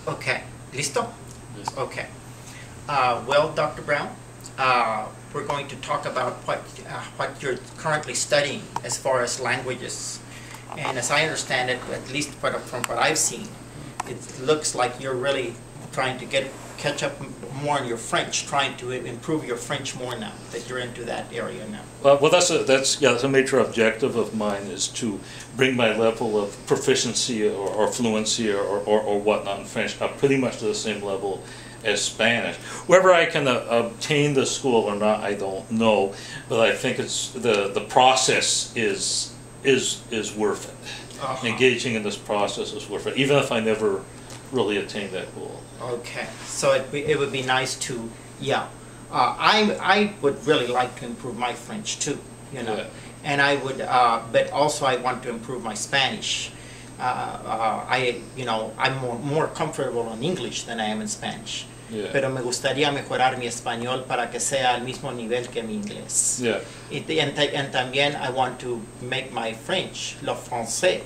Okay. ¿Listo? Yes. Okay. Well, Dr. Brown, we're going to talk about what you're currently studying as far as languages. And as I understand it, at least from what I've seen, it looks like you're really trying to catch up more on your French, trying to improve your French more now that you're into that area now. Well, that's a major objective of mine, is to bring my level of proficiency or fluency or whatnot in French up pretty much to the same level as Spanish. Whether I can obtain the school or not, I don't know, but I think it's the process is worth it. Engaging in this process is worth it, even if I never really attain that goal. Okay, so it would be nice to, yeah. I would really like to improve my French too, you know, Yeah. and I would, but also I want to improve my Spanish. I'm more comfortable in English than I am in Spanish. Yeah. Pero me gustaría mejorar mi español para que sea al mismo nivel que mi inglés. Yeah. And también I want to make my French, le français.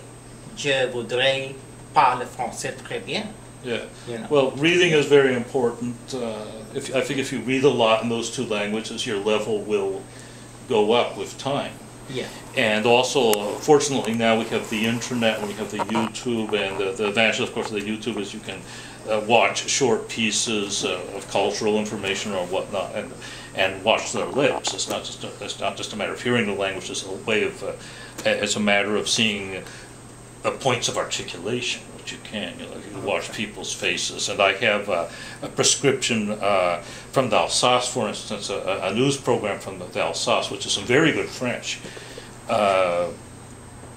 Je voudrais parler français très bien. Yeah. You know. Well, reading is very important. I think if you read a lot in those two languages, your level will go up with time. Yeah. And also, fortunately, now we have the internet, and we have the YouTube, and the advantage, of course, of the YouTube is you can watch short pieces of cultural information or whatnot, and watch their lips. It's not just a matter of hearing the language. It's a way of it's a matter of seeing points of articulation, which you can. You can watch people's faces. And I have a prescription from the Alsace, for instance, a news program from the Alsace, which is some very good French.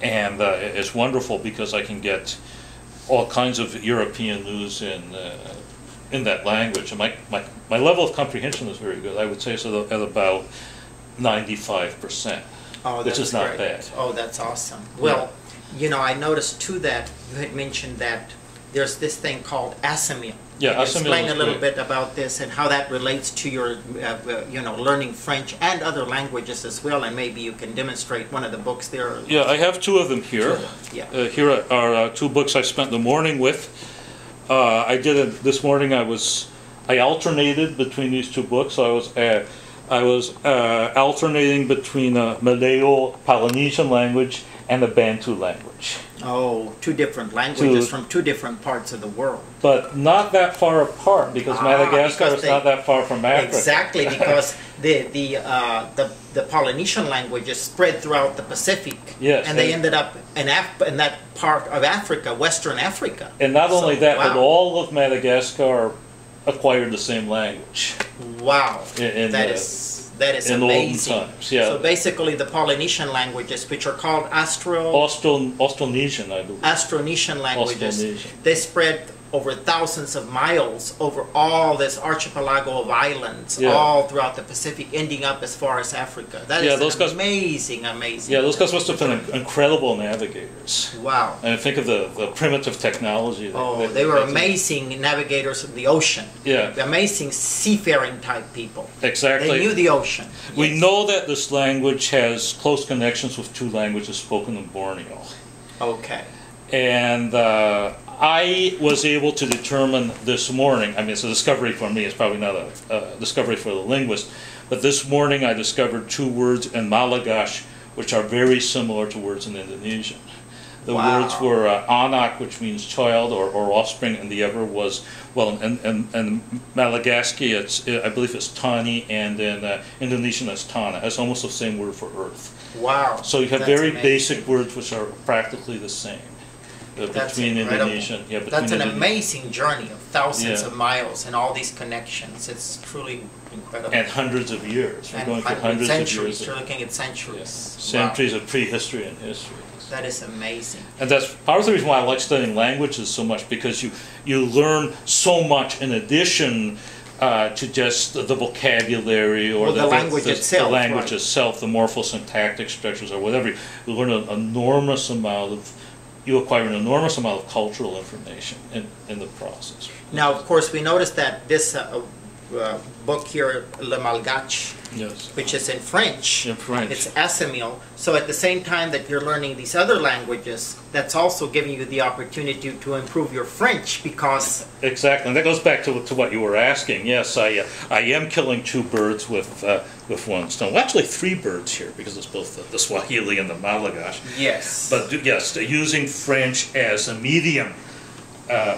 And it's wonderful because I can get all kinds of European news in that language. And my level of comprehension is very good. I would say so at about 95%, which is not bad. Oh, that's awesome. Well, you know, I noticed too that you had mentioned that there's this thing called assimil. Yeah, Can you assimil explain is a little great. bit about this and how that relates to your, learning French and other languages as well, and maybe you can demonstrate one of the books there. Yeah, I have two of them here. Yeah. Here are two books I spent the morning with. I did it this morning. I alternated between these two books. So I was alternating between a Malayo-Polynesian language and the Bantu language. Oh, two different languages from two different parts of the world. But not that far apart, because Madagascar is not that far from Africa. Exactly, because the Polynesian languages spread throughout the Pacific, Yes, and they ended up in that part of Africa, Western Africa. And not only that, wow. but all of Madagascar acquired the same language. Wow, In that is in amazing. olden times, yeah. So basically, the Polynesian languages, which are called Austronesian, I believe. Austronesian languages, Austronesian. they spread over thousands of miles over all this archipelago of islands, Yeah. all throughout the Pacific, ending up as far as Africa. That Yeah, is those guys- amazing. Yeah, those guys must have been incredible navigators. Wow. And think of the primitive technology. They were amazing navigators of the ocean. Yeah. Amazing seafaring type people. Exactly. They knew the ocean. We Yes. know that this language has close connections with two languages spoken in Borneo. Okay. And I was able to determine this morning, I mean, it's a discovery for me, it's probably not a discovery for the linguist, but this morning I discovered two words in Malagash which are very similar to words in Indonesian. The Wow. words were anak, which means child or offspring, and the other was, well, in Malagasy, I believe it's tani, and in Indonesian it's tana. It's almost the same word for earth. Wow. So you have That's very amazing. basic words which are practically the same That's between incredible. Indonesian. Yeah, between That's an Indonesian- amazing journey of thousands Yeah. of miles and all these connections. It's truly incredible. And hundreds of years. We're And going for hundreds centuries. of You're years. looking at centuries. Yeah. Wow. Centuries of prehistory and history. That is amazing. And that's part of the reason why I like studying languages so much, because you learn so much in addition to just the vocabulary or Well, the language itself, the language right. itself, the morphosyntactic structures or whatever. You learn an enormous amount of, you acquire an enormous amount of cultural information in the process. Now, of course, we noticed that this book here, Le Malgache, Yes. which is in French. In French. It's assimil. So at the same time that you're learning these other languages, that's also giving you the opportunity to improve your French, because... Exactly, and that goes back to what you were asking. Yes, I am killing two birds with one stone. Well, actually 3 birds here, because it's both the Swahili and the Malgache. Yes. But yes, using French as a medium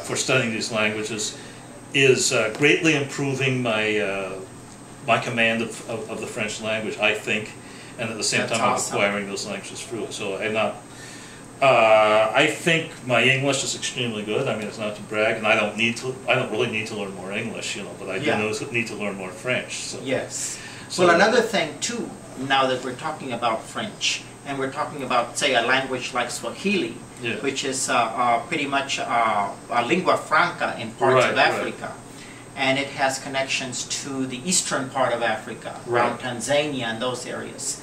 for studying these languages is greatly improving my command of the French language, I think, and at the same time I'm acquiring those languages through it. So I think my English is extremely good. I mean, it's not to brag, and I don't really need to learn more English, but I do need to learn more French. So. Yes. So, well, another thing too, now that we're talking about French, and we're talking about, say, a language like Swahili, which is pretty much a lingua franca in parts of Africa. And it has connections to the eastern part of Africa, around Tanzania and those areas.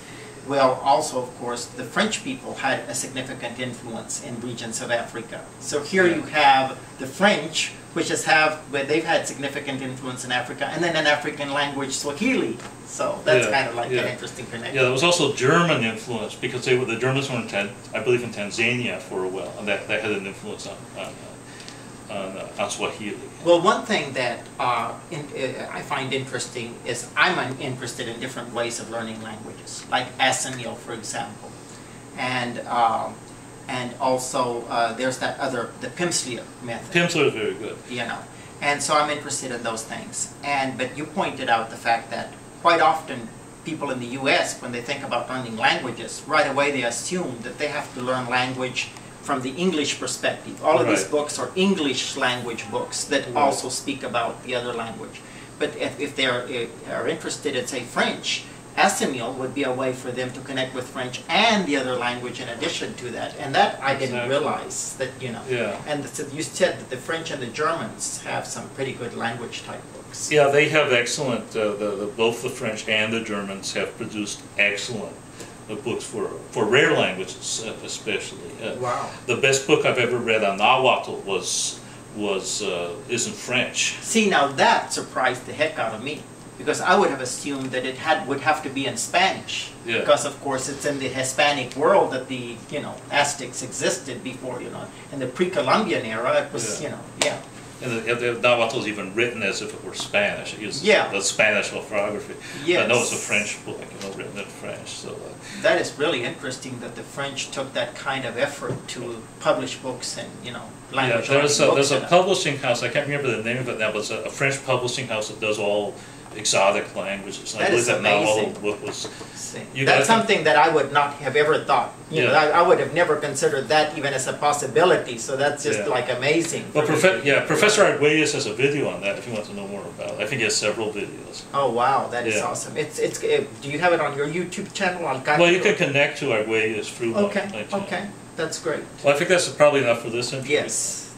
Well, also, of course, the French people had a significant influence in regions of Africa. So here you have the French, which they've had significant influence in Africa, and then an African language, Swahili. So that's kind of like an interesting connection. Yeah, there was also German influence, because the Germans were I believe in Tanzania for a while, and that had an influence on Swahili. Well, one thing that I find interesting is I'm interested in different ways of learning languages, like assimil, for example, and also there's that other, the Pimsleur method. Pimsleur is very good. And so I'm interested in those things. But you pointed out the fact that quite often people in the U.S., when they think about learning languages, right away they assume that they have to learn language from the English perspective. All of these books are English language books that also speak about the other language. But if they are interested in, say, French, assimil would be a way for them to connect with French and the other language in addition to that. And that I didn't realize that, And you said that the French and the Germans have some pretty good language type books. Yeah, they have excellent, both the French and the Germans have produced excellent books for rare languages, especially. Wow. The best book I've ever read on Nahuatl is in French. See, now that surprised the heck out of me, because I would have assumed that it would have to be in Spanish, because of course it's in the Hispanic world that the Aztecs existed before, in the pre-Columbian era. It was And the Nahuatl is even written as if it were Spanish. It uses the Spanish orthography. Yes. I know it's a French book, written in French. So that is really interesting that the French took that kind of effort to publish books and language. Yeah, there's a publishing house. I can't remember the name of it now, but it's a French publishing house that does all exotic languages. That is amazing. Book was. That's something that I would not have ever thought. I would have never considered that even as a possibility. So that's just like amazing. Well, Professor Arguelles has a video on that if you want to know more about it. I think he has several videos. Oh wow, that is awesome. Do you have it on your YouTube channel, Alkantre? Well, you can connect to Arguelles through my channel. Okay, that's great. Well, I think that's probably enough for this interview. Yes.